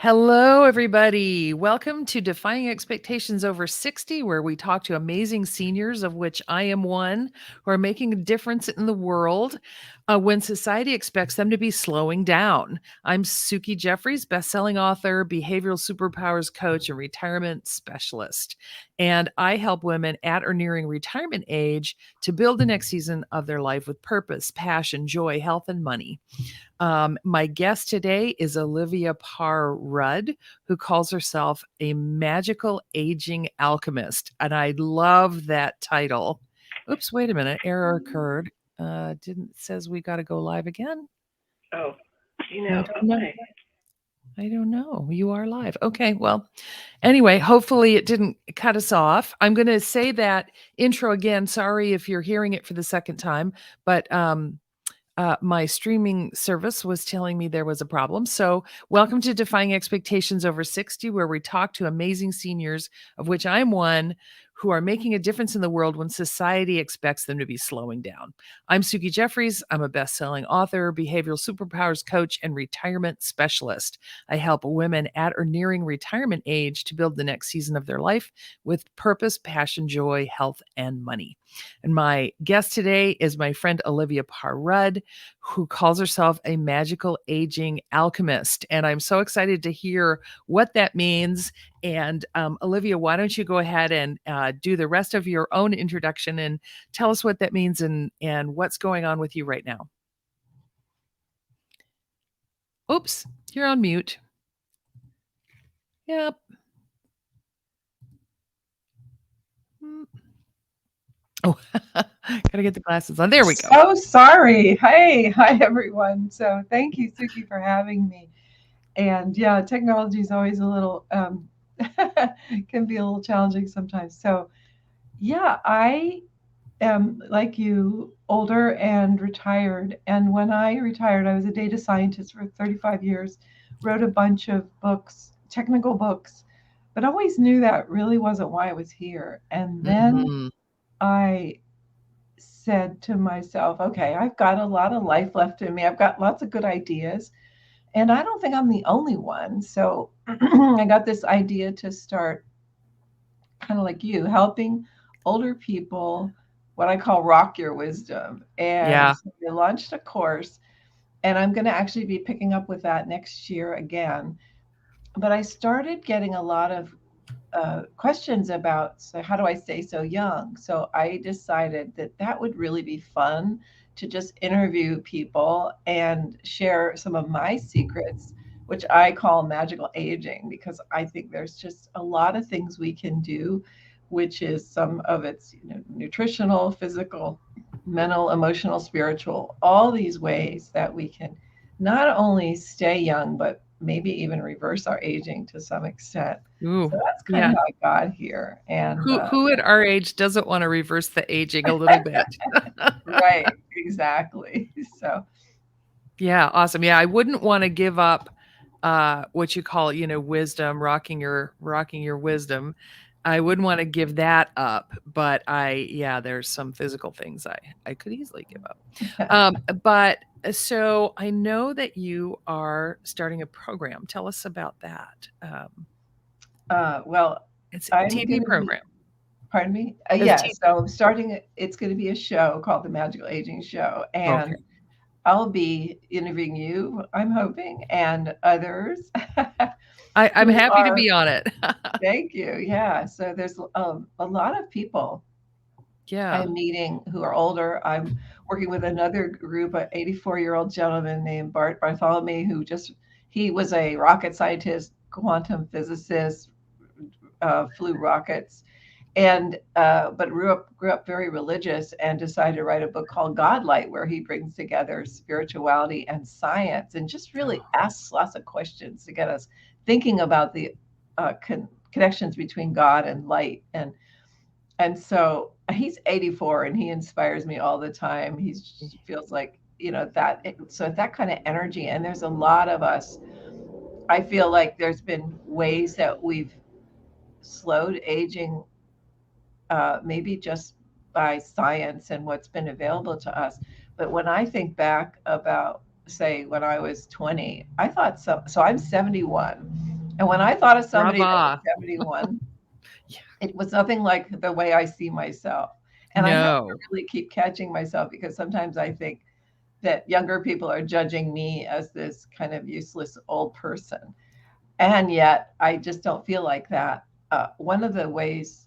Hello, everybody. Welcome to Defying Expectations Over 60, where we talk to amazing seniors, of which I am one, who are making a difference in the world when society expects them to be slowing down. I'm Suki Jeffries, bestselling author, behavioral superpowers coach, and retirement specialist. And I help women at or nearing retirement age to build the next season of their life with purpose, passion, joy, health, and money. My guest today is Olivia Parr-Rud, who calls herself a magical aging alchemist. And I love that title. Oops, wait a minute. Error occurred. Didn't says we got to go live again. Oh, I don't know. okay. I don't know. You are live. Okay. Well, anyway, hopefully it didn't cut us off. I'm going to say that intro again. Sorry if you're hearing it for the second time, but my streaming service was telling me there was a problem. So, welcome to Defying Expectations Over 60, where we talk to amazing seniors, of which I'm one, who are making a difference in the world when society expects them to be slowing down. I'm Suki Jeffries. I'm a best-selling author, behavioral superpowers coach, and retirement specialist. I help women at or nearing retirement age to build the next season of their life with purpose, passion, joy, health, and money. And my guest today is my friend Olivia Parr-Rud, who calls herself a magical aging alchemist. And I'm so excited to hear what that means. And Olivia, why don't you go ahead and do the rest of your own introduction and tell us what that means and what's going on with you right now? Oops, you're on mute. Yep. Oh, gotta get the glasses on. There we go. So sorry. Hi everyone. So thank you, Suki, for having me. And yeah, technology is always a little can be a little challenging sometimes. So yeah, I am like you, older and retired. And when I retired, I was a data scientist for 35 years, wrote a bunch of books, technical books, but always knew that really wasn't why I was here. And then Mhm. I said to myself, okay, I've got a lot of life left in me. I've got lots of good ideas, and I don't think I'm the only one. So I got this idea to start, kind of like you, helping older people, what I call rock your wisdom. And Yeah. so we launched a course, and I'm going to actually be picking up with that next year again. But I started getting a lot of questions about, so how do I stay so young? So I decided that that would really be fun to just interview people and share some of my secrets, which I call magical aging, because I think there's just a lot of things we can do, which is some of it's nutritional, physical, mental, emotional, spiritual, all these ways that we can not only stay young, but maybe even reverse our aging to some extent. Ooh, So that's kind of yeah. how I got here. And Who at our age doesn't want to reverse the aging a little bit? right, exactly. So Yeah, awesome. Yeah, I wouldn't want to give up what you call, wisdom, rocking your wisdom. I wouldn't want to give that up, but yeah, there's some physical things I could easily give up. But so I know that you are starting a program. Tell us about that. well, It's a I'm TV going to be, program. pardon me? It's Yeah, TV. so I'm starting, it's going to be a show called The Magical Aging Show. Okay. And I'll be interviewing you, I'm hoping, and others I'm who happy to are, be on it. thank you. Yeah. So there's a lot of people Yeah. I'm meeting who are older. I'm working with another group, an 84-year-old gentleman named Bart Bartholomew, who just, he was a rocket scientist, quantum physicist, flew rockets, and but grew up very religious and decided to write a book called Godlight, where he brings together spirituality and science and just really Oh, asks lots of questions to get us thinking about the connections between God and light. And so he's 84 and he inspires me all the time. He feels like, that, so that kind of energy. And there's a lot of us. I feel like there's been ways that we've slowed aging, maybe just by science and what's been available to us. But when I think back about, say, when I was 20, I thought so. So I'm 71. And when I thought of somebody that was Brava. 71, Yeah. it was nothing like the way I see myself. And I have to No. really keep catching myself because sometimes I think that younger people are judging me as this kind of useless old person. And yet I just don't feel like that. One of the ways,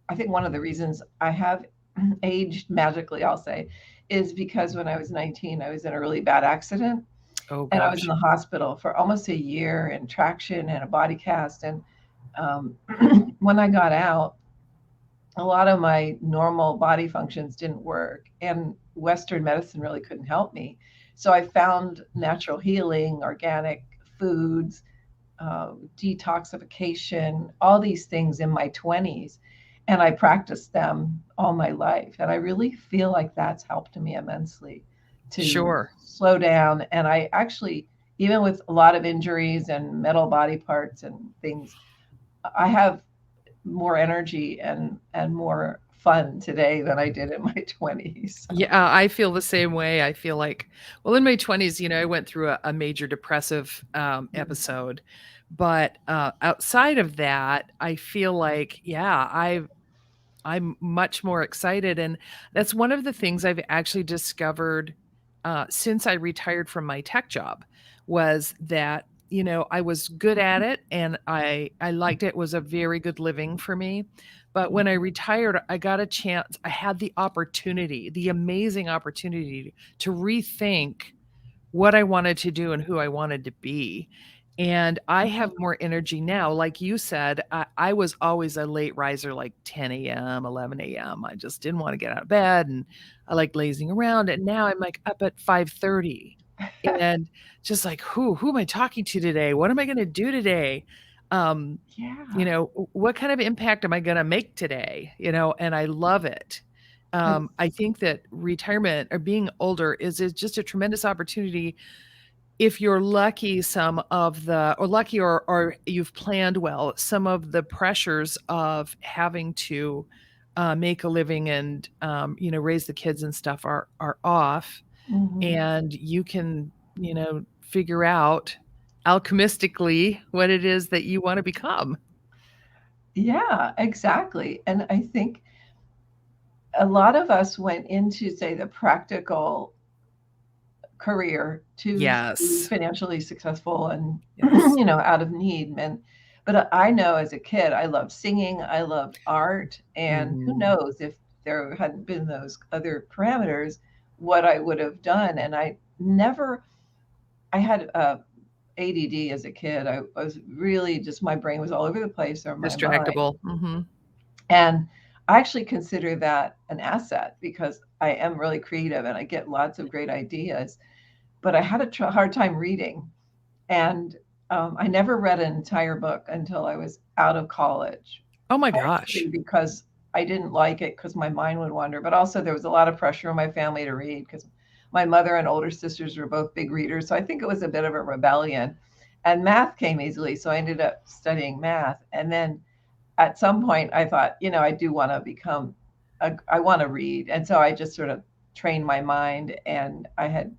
I think one of the reasons I have aged magically, I'll say, is because when I was 19, I was in a really bad accident Oh and I was in gosh. the hospital for almost a year in traction and a body cast. And um, when I got out, a lot of my normal body functions didn't work, and Western medicine really couldn't help me. So I found natural healing, organic foods, detoxification, all these things in my 20s. And I practiced them all my life. And I really feel like that's helped me immensely to Sure. slow down. And I actually, even with a lot of injuries and metal body parts and things, I have more energy and more fun today than I did in my 20s. Yeah, I feel the same way. I feel like, well, in my 20s, I went through a major depressive episode. But outside of that, I feel like, yeah, I'm much more excited. And that's one of the things I've actually discovered since I retired from my tech job was that, I was good at it and I liked it. It was a very good living for me. But when I retired, I got a chance, I had the opportunity, the amazing opportunity to rethink what I wanted to do and who I wanted to be. And I have more energy now. Like you said, I was always a late riser, like 10 a.m., 11 a.m. I just didn't want to get out of bed and I like lazing around. And now I'm like up at 5:30 and just like, who am I talking to today? What am I going to do today? Um, Yeah. what kind of impact am I going to make today? And I love it. It's, I think that retirement or being older is just a tremendous opportunity if you're lucky. Some of the or lucky or you've planned well, some of the pressures of having to make a living and raise the kids and stuff are off, mhm. and you can figure out alchemistically what it is that you want to become. Yeah, exactly. And I think a lot of us went into, say, the practical career to be Yes. financially successful and Yes. out of need. And but I know as a kid, I loved singing, I loved art, and who Mhm. knows if there hadn't been those other parameters, what I would have done. And I never, I had ADD as a kid. I was really just my brain was all over the place or my mind. Distractible. Mhm. And I actually consider that an asset because I am really creative and I get lots of great ideas. But I had a hard time reading. And I never read an entire book until I was out of college, Oh my partially gosh. because I didn't like it because my mind would wander. But also, there was a lot of pressure on my family to read because my mother and older sisters were both big readers. So I think it was a bit of a rebellion. And math came easily. So I ended up studying math. And then at some point I thought, I do want to become I want to read. And so I just sort of trained my mind and I had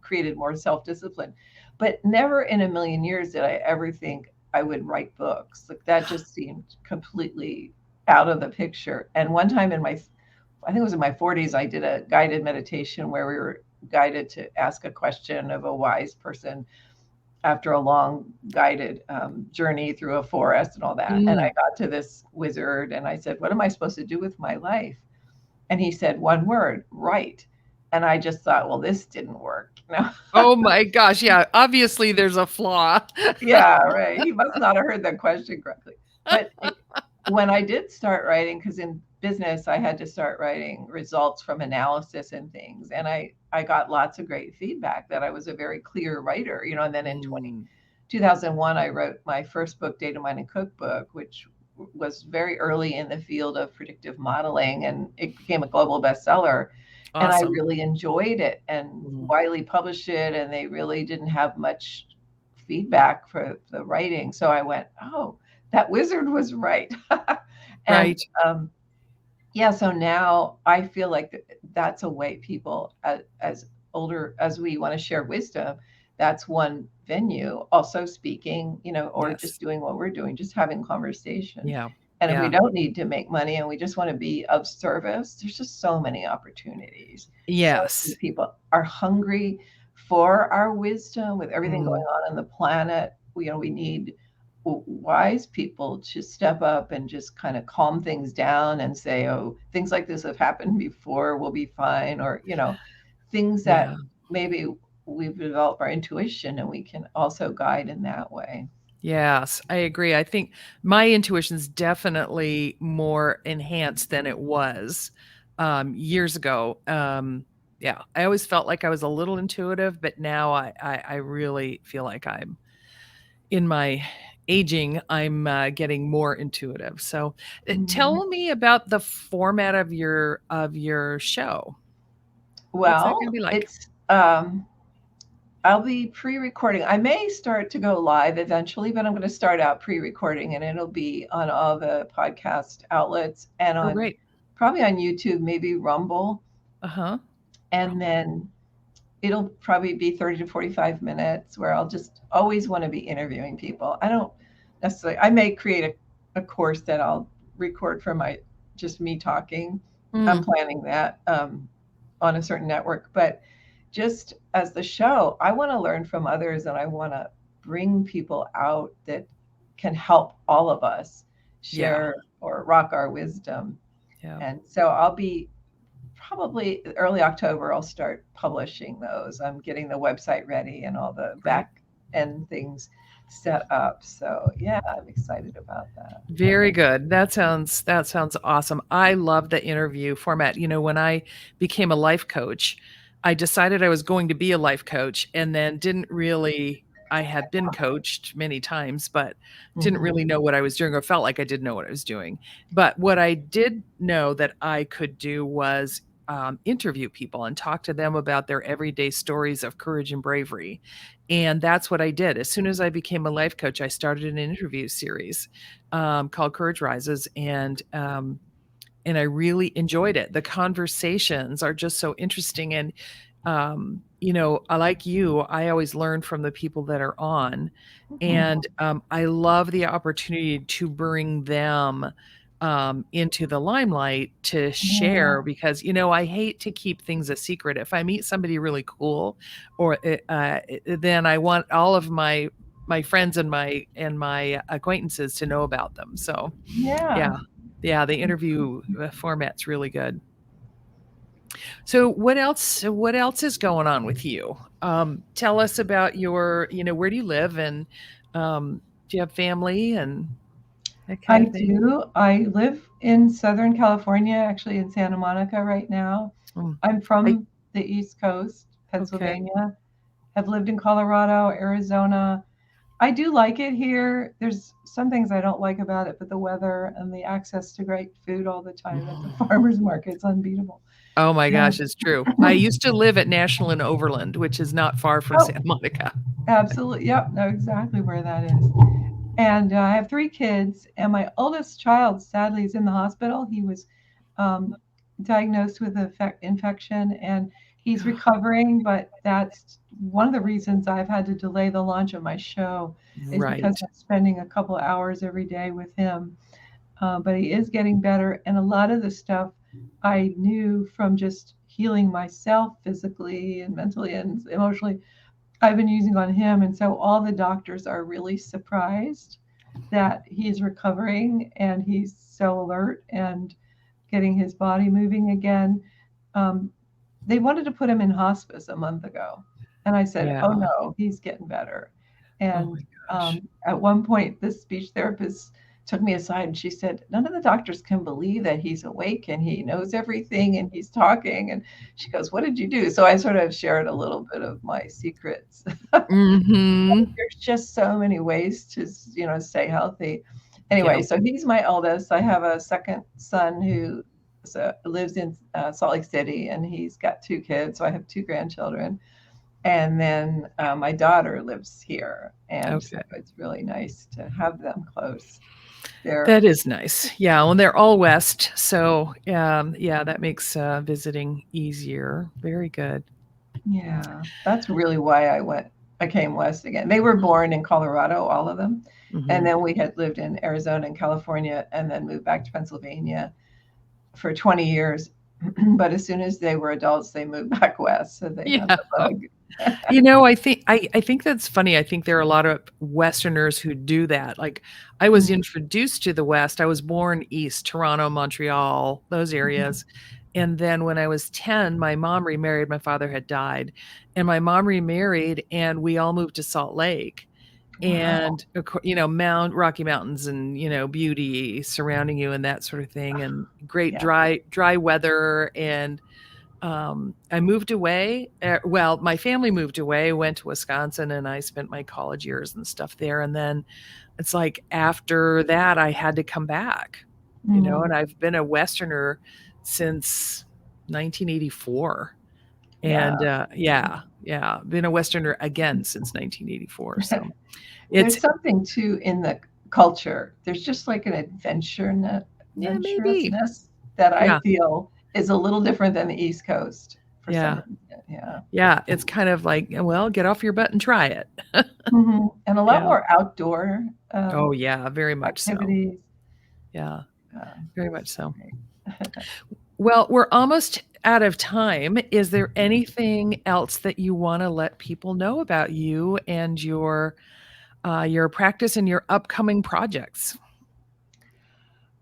created more self-discipline. But never in a million years did I ever think I would write books. Like that just seemed completely out of the picture. And one time I think it was in my 40s, I did a guided meditation where we were guided to ask a question of a wise person after a long guided journey through a forest and all that. And I Mm. got to this wizard and I said, "What am I supposed to do with my life?" And he said, "One word, write." And I just thought, well, this didn't work. Oh my gosh, yeah, obviously there's a flaw. Yeah, right. He must not have heard the question correctly. But when I did start writing, because in business I had to start writing results from analysis and things, and I got lots of great feedback that I was a very clear writer. And then in Mm, 2001, I wrote my first book, Data Mining Cookbook, which was very early in the field of predictive modeling, and it became a global bestseller. And I awesome. really enjoyed it. And Mm. Wiley published it, and they really didn't have much feedback for the writing. So I went, oh, that wizard was right. And Right. um, yeah, so now I feel like that's a way people, as older as we want to share wisdom, that's one venue, also speaking, or Yes. just doing what we're doing, just having conversation. Yeah. And if we Yeah. don't need to make money and we just want to be of service, there's just so many opportunities. So many Yes. people are hungry for our wisdom with everything going Mm, on the planet. We need wise people to step up and just kind of calm things down and say, oh, things like this have happened before, we'll be fine. Or, things yeah. that maybe we've developed our intuition and we can also guide in that way. Yes, I agree. I think my intuition's definitely more enhanced than it was, years ago. Yeah, I always felt like I was a little intuitive, but now I really feel like I'm in my aging, I'm, getting more intuitive. So, Mhm. tell me about the format of your show. What's that gonna Well, be like? it's I'll be pre-recording. I may start to go live eventually, but I'm going to start out pre-recording, and it'll be on all the podcast outlets and Oh, on great. probably on YouTube, maybe Rumble, Uh-huh. and Rumble. then it'll probably be 30 to 45 minutes where I'll just always want to be interviewing people. I don't necessarily, I may create a course that I'll record for my, just me talking. I'm Mm, planning that on a certain network, but just as the show, I want to learn from others and I want to bring people out that can help all of us yeah, share or rock our wisdom. yeah, And so I'll be probably early October, I'll start publishing those. I'm getting the website ready and all the great. back end things set up. So yeah, I'm excited about that. Very good. That sounds awesome. I love the interview format. You know, when I became a life coach, I decided I was going to be a life coach and then didn't really I had been coached many times, but didn't Mm-hmm. really know what I was doing or felt like I didn't know what I was doing. But what I did know that I could do was interview people and talk to them about their everyday stories of courage and bravery. And that's what I did. As soon as I became a life coach, I started an interview series called Courage Rises, and I really enjoyed it. The conversations are just so interesting, and you know, I like you. I always learn from the people that are on, Mm-hmm. and I love the opportunity to bring them into the limelight to Yeah. share because you know I hate to keep things a secret. If I meet somebody really cool, or then I want all of my friends and my acquaintances to know about them. So Yeah. yeah. Yeah, the interview, format's really good. So what else is going on with you? Tell us about your you know, where do you live and, do you have family and that I kind of thing? do. I live in Southern California, actually in Santa Monica right now. Mm. I'm I from the East Coast, okay. Pennsylvania. Have lived in Colorado, Arizona. I do like it here. There's some things I don't like about it, but the weather and the access to great food all the time at the Mhm. farmers market's unbeatable. Oh my And gosh, it's true. I used to live at National and Overland, which is not far from oh, Santa Monica. absolutely. Yep, know exactly where that is. And I have three kids, and my oldest child sadly is in the hospital. He was um, diagnosed with an infection, and he's recovering. But that's one of the reasons I've had to delay the launch of my show, is because Right. I'm spending a couple of hours every day with him. But he is getting better, and a lot of the stuff I knew from just healing myself physically and mentally and emotionally I've been using on him. And so all the doctors are really surprised that he's recovering and he's so alert and getting his body moving again. Um, they wanted to put him in hospice a month ago. And I said, oh Yeah. no, he's getting better. Oh And my gosh. at one point, this speech therapist took me aside and she said, none of the doctors can believe that he's awake and he knows everything and he's talking. And she goes, what did you do? So I sort of shared a little bit of my secrets. Mhm. There's just so many ways to, stay healthy. Anyway, Yeah. so he's my eldest. I have a second son who lives in Salt Lake City, and he's got two kids. So I have two grandchildren, and then my daughter lives here, and so Okay. it's really nice to have them close. They're That is nice. Yeah, well, they're all west, so, yeah, that makes, visiting easier. Very good. Yeah, that's really why I went I came west again. They were born in Colorado, all of them. And Mhm. then we had lived in Arizona and California and then moved back to Pennsylvania for 20 years. But as soon as they were adults, they moved back west. So they got Yeah. the bug. I think that's funny. I think there are a lot of Westerners who do that. Like, I was introduced to the West. I was born east, Toronto, Montreal, those areas. And then when I was 10, my mom remarried. My father had died. And my mom remarried, and we all moved to Salt Lake. Wow. And, Mount Rocky Mountains and, beauty surrounding you and that sort of thing, and great Yeah. dry weather. And I moved away. Well, my family moved away, went to Wisconsin, and I spent my college years and stuff there. And then it's like after that, I had to come back, Mm. and I've been a Westerner since 1984. And Yeah. yeah, been a Westerner again since 1984. So it's, There's something too in the culture. There's just like an yeah, maybe. adventurousness that I Yeah, feel is a little different than the East Coast for some yeah, reason. Yeah. yeah. It's kind of like, well, get off your butt and try it. And a lot Yeah. more outdoor Oh, yeah, very much so. activities. Yeah, very much So so. great. Well, we're almost out of time. Is there anything else that you want to let people know about you and your practice and your upcoming projects?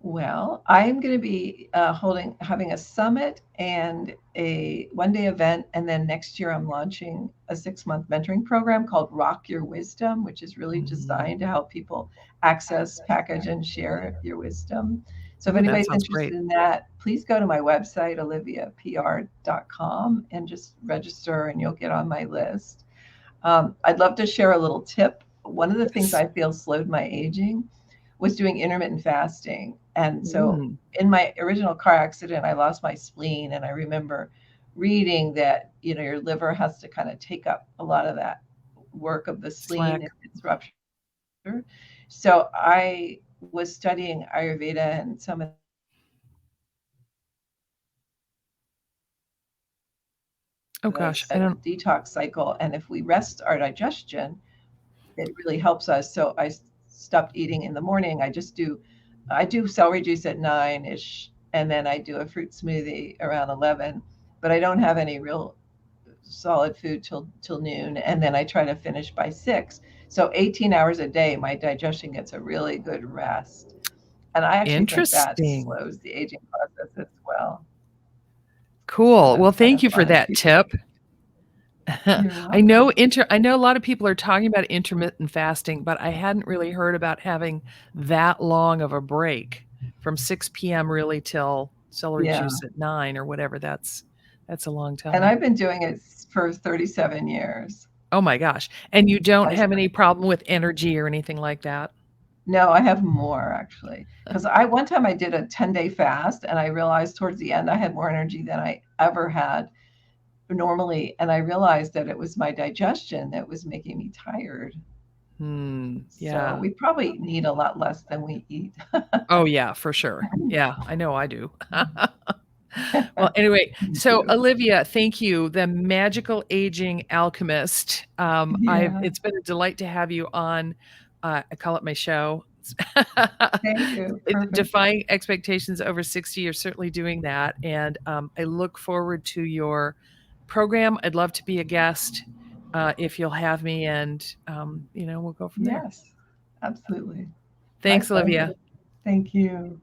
Well, I'm going to be having a summit and a one-day event, and then next year I'm launching a 6-month mentoring program called Rock Your Wisdom, which is really Mm. designed to help people access, package, and share your wisdom. So if Ooh, that anybody's sounds interested great. in that, please go to my website, oliviapr.com, and just register, and you'll get on my list. I'd love to share a little tip. One of the things Yes. I feel slowed my aging was doing intermittent fasting. And so Mm. in my original car accident, I lost my spleen. And I remember reading that, your liver has to kind of take up a lot of that work of the spleen if Slack. it's ruptured. So I was studying Ayurveda and some of Oh this gosh, I don't. detox cycle. And if we rest our digestion, it really helps us. So I stopped eating in the morning. I do celery juice at 9ish, and then I do a fruit smoothie around 11. But I don't have any real solid food till noon, and then I try to finish by 6. So 18 hours a day, my digestion gets a really good rest, and I actually think that Interesting. slows the aging process as well. So Cool. Well, that's kind thank of you for fun if that people. tip. You're I know welcome. I know a lot of people are talking about intermittent fasting, but I hadn't really heard about having that long of a break from 6 p.m. really till celery Yeah, juice at 9 or whatever. That's a long and time. I've been doing it for 37 years. Oh my gosh. And you don't I have any problem with energy or anything like that? No, I have more actually. Because I one time I did a 10-day fast and I realized towards the end I had more energy than I ever had normally. And I realized that it was my digestion that was making me tired. So Yeah. we probably need a lot less than we eat. Oh yeah, for sure. Yeah, I know I do. Well, anyway, Me so too. Olivia, thank you, the magical aging alchemist. I've Yeah. It's been a delight to have you on. I call it my show. Thank you. Perfect. Defying expectations over 60. You're certainly doing that, and I look forward to your program. I'd love to be a guest if you'll have me, and we'll go from there. Yes, absolutely. My Thanks, Olivia. pleasure. Thank you.